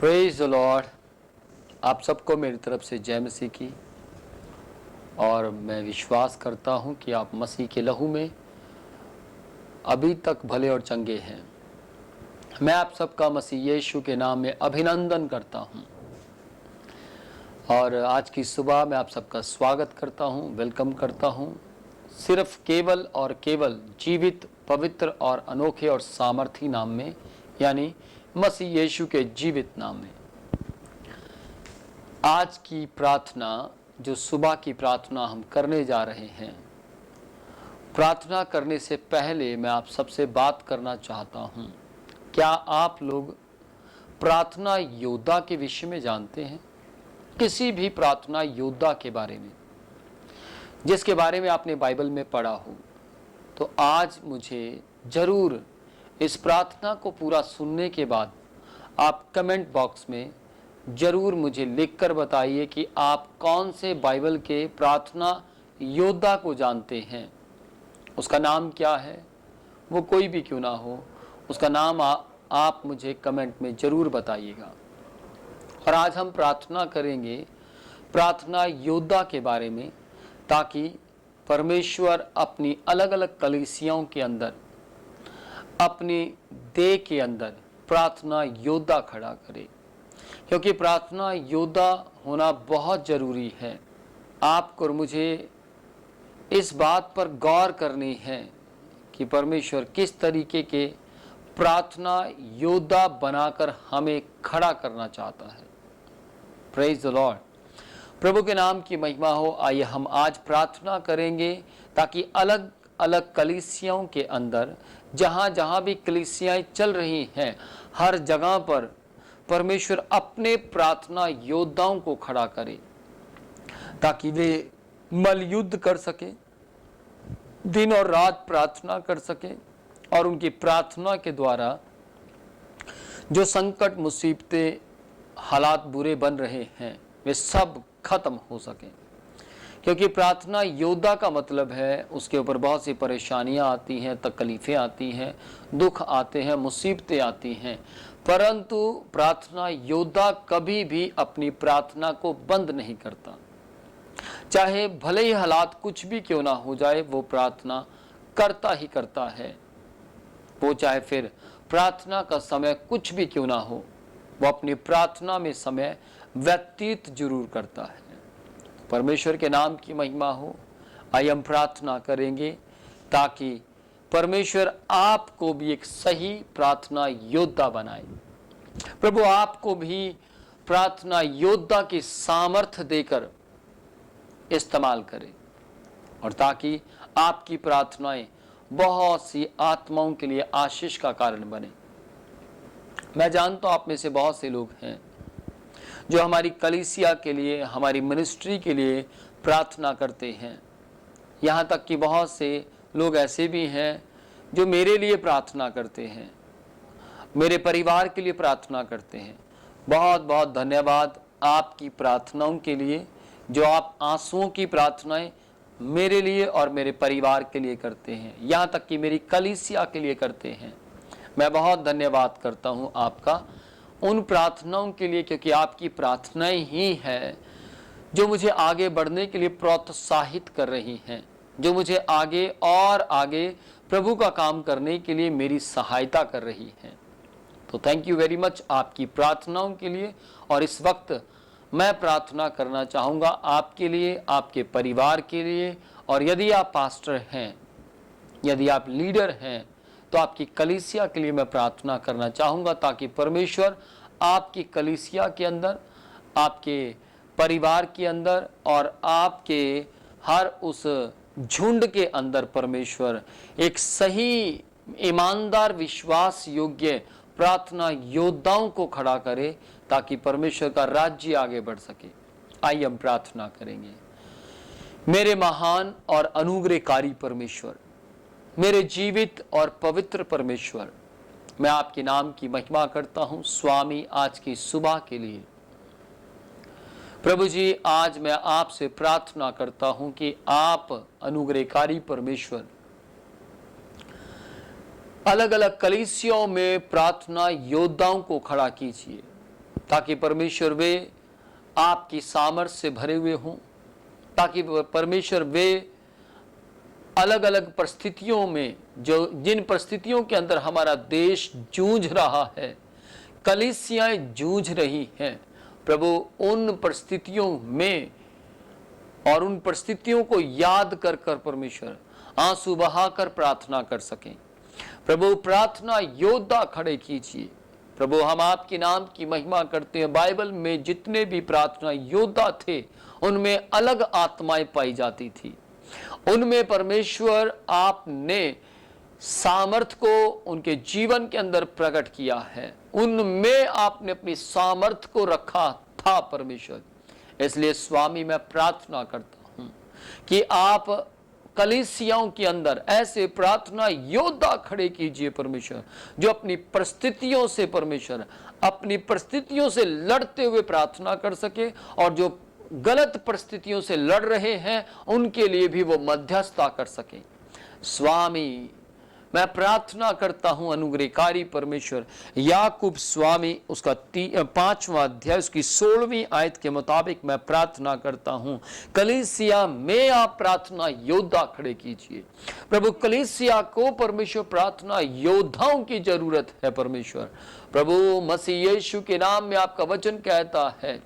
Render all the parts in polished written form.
Praise the Lord. आप सबको मेरी तरफ से जय मसीह की। और मैं विश्वास करता हूं कि आप मसीह के लहू में अभी तक भले और चंगे हैं। मैं आप सबका मसीह यीशु के नाम में अभिनंदन करता हूं और आज की सुबह मैं आप सबका स्वागत करता हूं, वेलकम करता हूं, सिर्फ केवल और केवल जीवित, पवित्र और अनोखे और सामर्थी नाम में, यानी मसीह यीशु के जीवित नाम में। आज की प्रार्थना, जो सुबह की प्रार्थना हम करने जा रहे हैं, प्रार्थना करने से पहले मैं आप सबसे बात करना चाहता हूं। क्या आप लोग प्रार्थना योद्धा के विषय में जानते हैं? किसी भी प्रार्थना योद्धा के बारे में जिसके बारे में आपने बाइबल में पढ़ा हो, तो आज मुझे जरूर इस प्रार्थना को पूरा सुनने के बाद आप कमेंट बॉक्स में जरूर मुझे लिखकर बताइए कि आप कौन से बाइबल के प्रार्थना योद्धा को जानते हैं। उसका नाम क्या है, वो कोई भी क्यों ना हो, उसका नाम आप मुझे कमेंट में जरूर बताइएगा। और आज हम प्रार्थना करेंगे प्रार्थना योद्धा के बारे में, ताकि परमेश्वर अपनी अलग अलग कलीसियाओं के अंदर, अपनी देह के अंदर प्रार्थना योद्धा खड़ा करे, क्योंकि प्रार्थना योद्धा होना बहुत ज़रूरी है। आपको और मुझे इस बात पर गौर करनी है कि परमेश्वर किस तरीके के प्रार्थना योद्धा बनाकर हमें खड़ा करना चाहता है। Praise the lord. प्रभु के नाम की महिमा हो। आइए हम आज प्रार्थना करेंगे ताकि अलग अलग कलीसियाओं के अंदर, जहाँ जहाँ भी कलीसियाएं चल रही हैं, हर जगह पर परमेश्वर अपने प्रार्थना योद्धाओं को खड़ा करे, ताकि वे मलयुद्ध कर सके, दिन और रात प्रार्थना कर सके, और उनकी प्रार्थना के द्वारा जो संकट, मुसीबतें, हालात बुरे बन रहे हैं, वे सब खत्म हो सके। क्योंकि प्रार्थना योद्धा का मतलब है उसके ऊपर बहुत सी परेशानियां आती हैं, तकलीफें आती हैं, दुख आते हैं, मुसीबतें आती हैं, परंतु प्रार्थना योद्धा कभी भी अपनी प्रार्थना को बंद नहीं करता। चाहे भले ही हालात कुछ भी क्यों ना हो जाए, वो प्रार्थना करता ही करता है। वो चाहे फिर प्रार्थना का समय कुछ भी क्यों ना हो, वो अपनी प्रार्थना में समय व्यतीत जरूर करता है। परमेश्वर के नाम की महिमा हो। आइए हम प्रार्थना करेंगे ताकि परमेश्वर आपको भी एक सही प्रार्थना योद्धा बनाए। प्रभु आपको भी प्रार्थना योद्धा की सामर्थ्य देकर इस्तेमाल करे, और ताकि आपकी प्रार्थनाएं बहुत सी आत्माओं के लिए आशीष का कारण बने। मैं जानता हूं आप में से बहुत से लोग हैं जो हमारी कलीसिया के लिए, हमारी मिनिस्ट्री के लिए प्रार्थना करते हैं। यहाँ तक कि बहुत से लोग ऐसे भी हैं जो मेरे लिए प्रार्थना करते हैं, मेरे परिवार के लिए प्रार्थना करते हैं। बहुत बहुत धन्यवाद आपकी प्रार्थनाओं के लिए, जो आप आंसुओं की प्रार्थनाएं मेरे लिए और मेरे परिवार के लिए करते हैं, यहाँ तक कि मेरी कलीसिया के लिए करते हैं। मैं बहुत धन्यवाद करता हूँ आपका उन प्रार्थनाओं के लिए, क्योंकि आपकी प्रार्थनाएं ही हैं जो मुझे आगे बढ़ने के लिए प्रोत्साहित कर रही हैं, जो मुझे आगे और आगे प्रभु का काम करने के लिए मेरी सहायता कर रही हैं। तो थैंक यू वेरी मच आपकी प्रार्थनाओं के लिए। और इस वक्त मैं प्रार्थना करना चाहूँगा आपके लिए, आपके परिवार के लिए, और यदि आप पास्टर हैं, यदि आप लीडर हैं, तो आपकी कलीसिया के लिए मैं प्रार्थना करना चाहूँगा, ताकि परमेश्वर आपकी कलीसिया के अंदर, आपके परिवार के अंदर और आपके हर उस झुंड के अंदर परमेश्वर एक सही, ईमानदार, विश्वास योग्य प्रार्थना योद्धाओं को खड़ा करे, ताकि परमेश्वर का राज्य आगे बढ़ सके। आइए हम प्रार्थना करेंगे। मेरे महान और अनुग्रहकारी परमेश्वर, मेरे जीवित और पवित्र परमेश्वर, मैं आपके नाम की महिमा करता हूं स्वामी आज की सुबह के लिए। प्रभु जी, आज मैं आपसे प्रार्थना करता हूं कि आप अनुग्रहकारी परमेश्वर अलग अलग कलीसियाओं में प्रार्थना योद्धाओं को खड़ा कीजिए। ताकि परमेश्वर वे आपकी सामर्थ्य से भरे हुए हों, ताकि परमेश्वर वे अलग अलग परिस्थितियों में, जो जिन परिस्थितियों के अंदर हमारा देश जूझ रहा है, कलीसियाएं जूझ रही हैं, प्रभु उन परिस्थितियों में और उन परिस्थितियों को याद कर कर परमेश्वर आंसू बहाकर प्रार्थना कर सकें। प्रभु प्रार्थना योद्धा खड़े कीजिए। प्रभु हम आपके नाम की महिमा करते हैं। बाइबल में जितने भी प्रार्थना योद्धा थे उनमें अलग आत्माएं पाई जाती थी। उनमें परमेश्वर आपने सामर्थ को उनके जीवन के अंदर प्रकट किया है, उनमें आपने अपनी सामर्थ को रखा था परमेश्वर। इसलिए स्वामी मैं प्रार्थना करता हूं कि आप कलीसियाओं के अंदर ऐसे प्रार्थना योद्धा खड़े कीजिए परमेश्वर, जो अपनी परिस्थितियों से परमेश्वर अपनी परिस्थितियों से लड़ते हुए प्रार्थना कर सके, और जो गलत परिस्थितियों से लड़ रहे हैं उनके लिए भी वो मध्यस्थता कर सके। स्वामी मैं प्रार्थना करता हूं अनुग्रहकारी परमेश्वर, याकूब स्वामी उसका 5वां अध्याय उसकी 16वीं आयत के मुताबिक मैं प्रार्थना करता हूं, कलीसिया में आप प्रार्थना योद्धा खड़े कीजिए। प्रभु कलीसिया को परमेश्वर प्रार्थना योद्धाओं की जरूरत है परमेश्वर। प्रभु मसीह यीशु के नाम में आपका वचन कहता है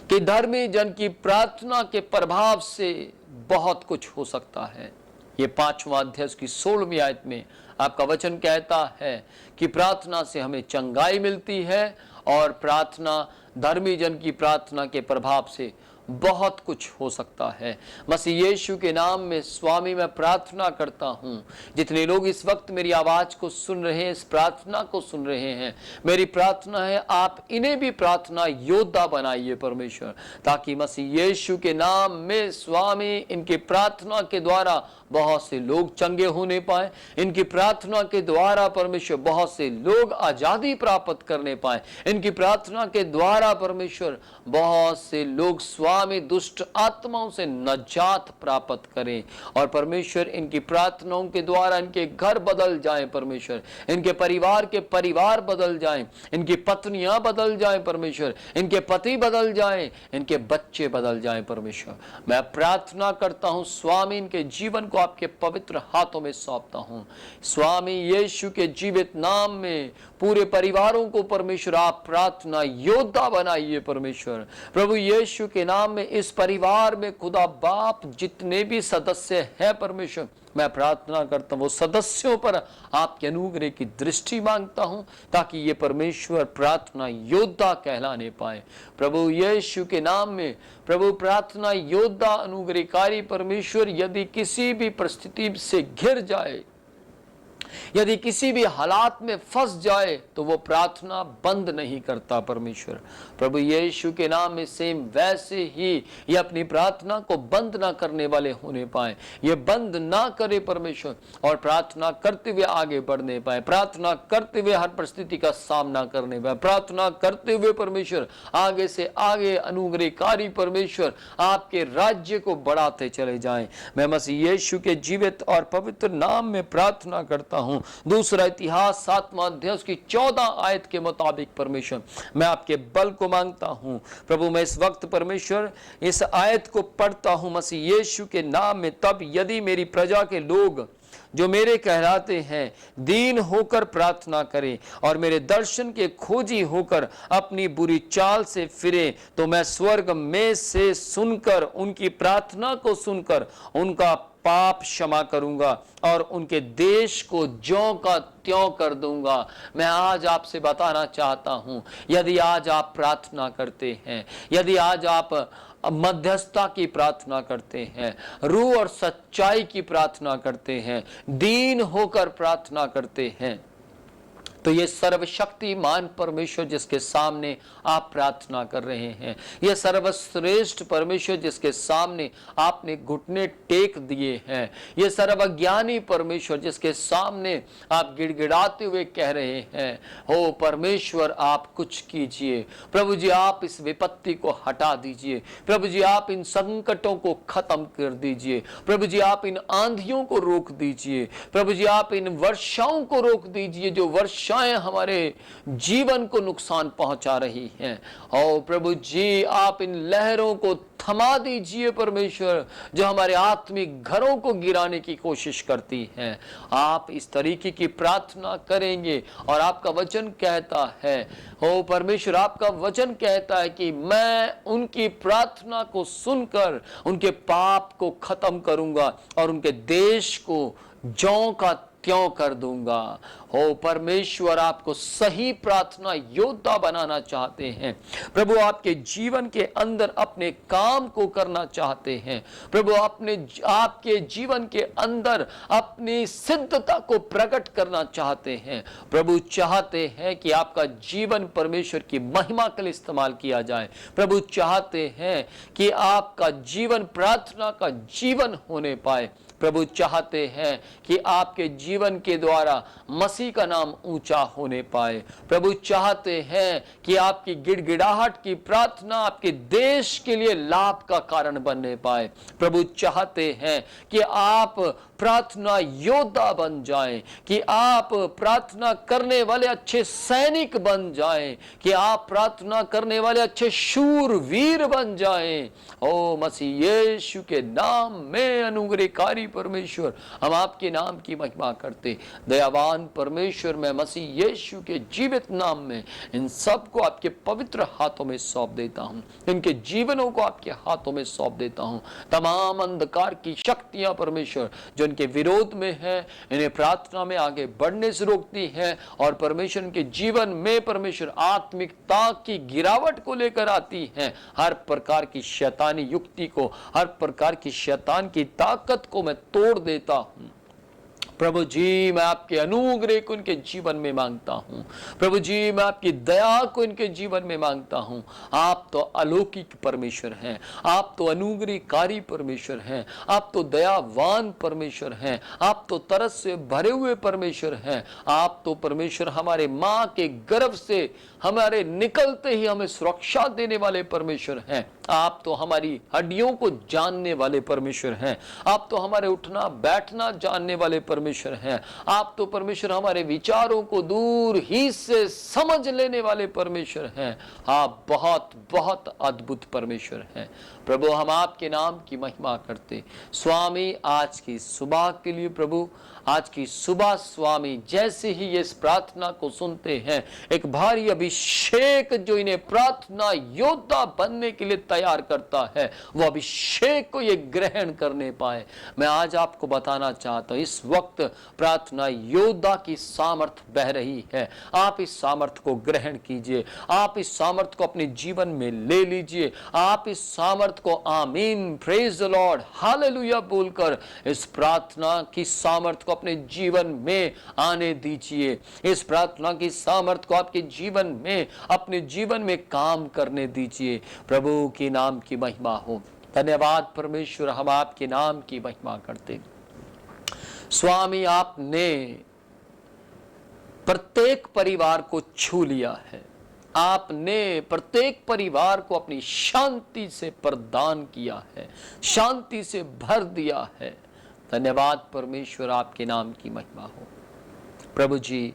कि धर्मी जन की प्रार्थना के प्रभाव से बहुत कुछ हो सकता है। ये 5वां अध्याय की 16वीं आयत में आपका वचन कहता है कि प्रार्थना से हमें चंगाई मिलती है, और प्रार्थना धर्मी जन की प्रार्थना के प्रभाव से बहुत कुछ हो सकता है। मसीह यीशु के नाम में स्वामी मैं प्रार्थना करता हूं, जितने लोग इस वक्त मेरी आवाज को सुन रहे हैं, इस प्रार्थना को सुन रहे हैं, मेरी प्रार्थना है आप इन्हें भी प्रार्थना योद्धा बनाइए परमेश्वर, ताकि मसीह यीशु के नाम में स्वामी इनके प्रार्थना के द्वारा बहुत से लोग चंगे होने पाए, इनकी प्रार्थना के द्वारा परमेश्वर बहुत से लोग आजादी प्राप्त करने पाए, इनकी प्रार्थना के द्वारा परमेश्वर बहुत से लोग स्वामी दुष्ट आत्माओं से नजात प्राप्त करें, और परमेश्वर इनकी प्रार्थनाओं के द्वारा इनके घर बदल जाएं परमेश्वर, इनके परिवार के परिवार बदल जाएं, इनकी पत्नियां बदल जाएं परमेश्वर, इनके पति बदल जाएं, इनके बच्चे बदल जाएं परमेश्वर। मैं प्रार्थना करता हूं स्वामी इनके जीवन को आपके पवित्र हाथों में सौंपता हूं। स्वामी यीशु के जीवित नाम में पूरे परिवारों को परमेश्वर आप प्रार्थना योद्धा बनाइए परमेश्वर। प्रभु यीशु के नाम में इस परिवार में खुदा बाप जितने भी सदस्य हैं परमेश्वर, मैं प्रार्थना करता हूं वो सदस्यों पर आपके अनुग्रह की दृष्टि मांगता हूं, ताकि ये परमेश्वर प्रार्थना योद्धा कहलाने पाए। प्रभु यीशु के नाम में प्रभु प्रार्थना योद्धा अनुग्रहकारी परमेश्वर यदि किसी भी परिस्थिति से घिर जाए, यदि किसी भी हालात में फंस जाए, तो वो प्रार्थना बंद नहीं करता परमेश्वर। प्रभु यीशु के नाम में सेम वैसे ही ये अपनी प्रार्थना को बंद ना करने वाले होने पाए, ये बंद ना करे परमेश्वर, और प्रार्थना करते हुए आगे बढ़ने पाए, प्रार्थना करते हुए हर परिस्थिति का सामना करने पाए, प्रार्थना करते हुए परमेश्वर आगे से आगे अनुग्रहकारी परमेश्वर आपके राज्य को बढ़ाते चले जाएं। मैं मसीह यीशु के जीवित और पवित्र नाम में प्रार्थना करता हूं। दूसरा इतिहास 7वां अध्याय की 14 आयत के मुताबिक परमेश्वर मैं आपके बल को मांगता हूं। प्रभु मैं इस वक्त परमेश्वर इस आयत को पढ़ता हूं मसीह यीशु के नाम में, तब यदि मेरी प्रजा के लोग जो मेरे कहलाते हैं दीन होकर प्रार्थना करें और मेरे दर्शन के खोजी होकर अपनी बुरी चाल से फिरे, तो मैं स्वर्ग में से सुनकर उनकी प्रार्थना को सुनकर उनका पाप क्षमा करूंगा और उनके देश को ज्यों का त्यों कर दूंगा। मैं आज आपसे बताना चाहता हूं, यदि आज आप प्रार्थना करते हैं, यदि आज आप मध्यस्थता की प्रार्थना करते हैं, रूह और सच्चाई की प्रार्थना करते हैं, दीन होकर प्रार्थना करते हैं, तो ये सर्वशक्तिमान परमेश्वर जिसके सामने आप प्रार्थना कर रहे हैं, ये सर्वश्रेष्ठ परमेश्वर जिसके सामने आपने घुटने टेक दिए हैं, ये सर्वज्ञानी परमेश्वर जिसके सामने आप गिड़गिड़ाते हुए कह रहे हैं, हो परमेश्वर आप कुछ कीजिए। प्रभु जी आप इस विपत्ति को हटा दीजिए, प्रभु जी आप इन संकटों को खत्म कर दीजिए, प्रभु जी आप इन आंधियों को रोक दीजिए, प्रभु जी आप इन वर्षाओं को रोक दीजिए जो वर्षा भाषाएं हमारे जीवन को नुकसान पहुंचा रही हैं। ओ प्रभु जी, आप इन लहरों को थमा दीजिए परमेश्वर, जो हमारे आत्मिक घरों को गिराने की कोशिश करती हैं। आप इस तरीके की प्रार्थना करेंगे और आपका वचन कहता है, ओ परमेश्वर, आपका वचन कहता है कि मैं उनकी प्रार्थना को सुनकर उनके पाप को खत्म करूंगा और उनके देश को ज्यों का त्यों कर दूंगा। हो परमेश्वर, आपको सही प्रार्थना योद्धा बनाना चाहते हैं प्रभु, आपके जीवन के अंदर अपने काम को करना चाहते हैं प्रभु, आपके जीवन के अंदर अपनी सिद्धता को प्रकट करना चाहते हैं प्रभु। चाहते हैं कि आपका जीवन परमेश्वर की महिमा के लिए इस्तेमाल किया जाए प्रभु। चाहते हैं कि आपका जीवन प्रार्थना का जीवन होने पाए प्रभु। चाहते हैं कि आपके जीवन के द्वारा मसीह का नाम ऊंचा होने पाए प्रभु। चाहते हैं कि आपकी गिड़गिड़ाहट की प्रार्थना आपके देश के लिए लाभ का कारण बनने पाए प्रभु। चाहते हैं कि आप प्रार्थना योद्धा बन जाएं, कि आप प्रार्थना करने वाले अच्छे सैनिक बन जाएं, कि आप प्रार्थना करने वाले अच्छे शूरवीर बन जाएं। ओ मसीह यीशु के नाम में अनुग्रहकारी परमेश्वर, हम आपके नाम की महिमा करते। दयावान परमेश्वर, मैं मसीह यीशु के जीवित नाम में इन सब को आपके पवित्र हाथों में सौंप देता हूं, इनके जीवनों को आपके हाथों में सौंप देता हूं। तमाम अंधकार की शक्तियां परमेश्वर जो इनके विरोध में है, इन्हें प्रार्थना में आगे बढ़ने से रोकती है और परमेश्वर के जीवन में परमेश्वर आत्मिकता की गिरावट को लेकर आती है। हर प्रकार की शैतानी युक्ति को, हर प्रकार की शैतान की ताकत को मैं तोड़ देता हूं प्रभु जी। मैं आपके अनुग्रह को इनके जीवन में मांगता हूं प्रभु जी। मैं आपकी दया को इनके जीवन में मांगता हूं। आप तो अलौकिक परमेश्वर हैं, आप तो अनुग्रहकारी परमेश्वर हैं, आप तो दयावान परमेश्वर हैं, आप तो तरस से भरे हुए परमेश्वर हैं। आप तो परमेश्वर हमारे मां के गर्भ से हमारे निकलते ही हमें सुरक्षा देने वाले परमेश्वर हैं। आप तो हमारी हड्डियों को जानने वाले परमेश्वर हैं। आप तो हमारे उठना बैठना जानने वाले परमेश्वर हैं। आप तो परमेश्वर हमारे विचारों को दूर ही से समझ लेने वाले परमेश्वर हैं। आप बहुत बहुत अद्भुत परमेश्वर हैं प्रभु। हम आपके नाम की महिमा करते स्वामी। आज की सुबह के लिए प्रभु, आज की सुबह स्वामी, जैसे ही ये इस प्रार्थना को सुनते हैं, एक भारी अभिषेक जो इन्हें प्रार्थना योद्धा बनने के लिए तैयार करता है, वो अभिषेक को ये ग्रहण करने पाए। मैं आज आपको बताना चाहता हूं, इस वक्त प्रार्थना योद्धा की सामर्थ बह रही है। आप इस सामर्थ को ग्रहण कीजिए, आप इस सामर्थ को अपने जीवन में ले लीजिए। आप इस सामर्थ को आमीन, प्रेज द लॉर्ड, हालेलुया बोलकर इस प्रार्थना की सामर्थ अपने जीवन में आने दीजिए। इस प्रार्थना की सामर्थ को आपके जीवन में, अपने जीवन में काम करने दीजिए। प्रभु के नाम की महिमा हो। धन्यवाद परमेश्वर, हम आपके नाम की महिमा करते। स्वामी, आपने प्रत्येक परिवार को छू लिया है। आपने प्रत्येक परिवार को अपनी शांति से प्रदान किया है, शांति से भर दिया है। धन्यवाद परमेश्वर, आपके नाम की महिमा हो। प्रभु जी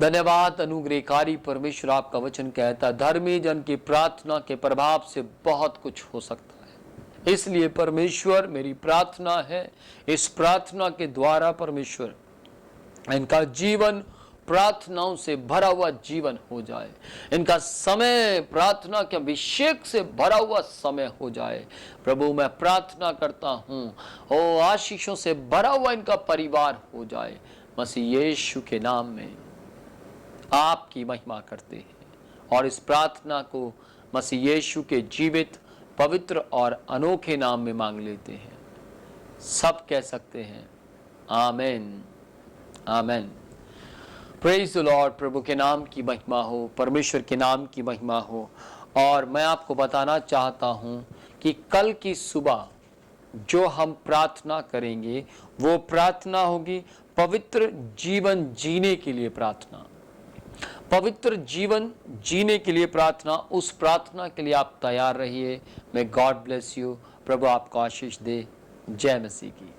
धन्यवाद अनुग्रहकारी परमेश्वर, आपका वचन कहता है धर्मी जन की प्रार्थना के प्रभाव से बहुत कुछ हो सकता है। इसलिए परमेश्वर, मेरी प्रार्थना है इस प्रार्थना के द्वारा परमेश्वर इनका जीवन प्रार्थनाओं से भरा हुआ जीवन हो जाए। इनका समय प्रार्थना के अभिषेक से भरा हुआ समय हो जाए। प्रभु मैं प्रार्थना करता हूँ, ओ आशीषों से भरा हुआ इनका परिवार हो जाए। मसीह यीशु के नाम में आपकी महिमा करते हैं और इस प्रार्थना को मसीह यीशु के जीवित, पवित्र और अनोखे नाम में मांग लेते हैं। सब कह सकते हैं amen, amen. Praise the lord. प्रभु के नाम की महिमा हो, परमेश्वर के नाम की महिमा हो। और मैं आपको बताना चाहता हूं कि कल की सुबह जो हम प्रार्थना करेंगे वो प्रार्थना होगी पवित्र जीवन जीने के लिए प्रार्थना। पवित्र जीवन जीने के लिए प्रार्थना। उस प्रार्थना के लिए आप तैयार रहिए। May God bless you. प्रभु आपको आशीष दे। जय मसीह की।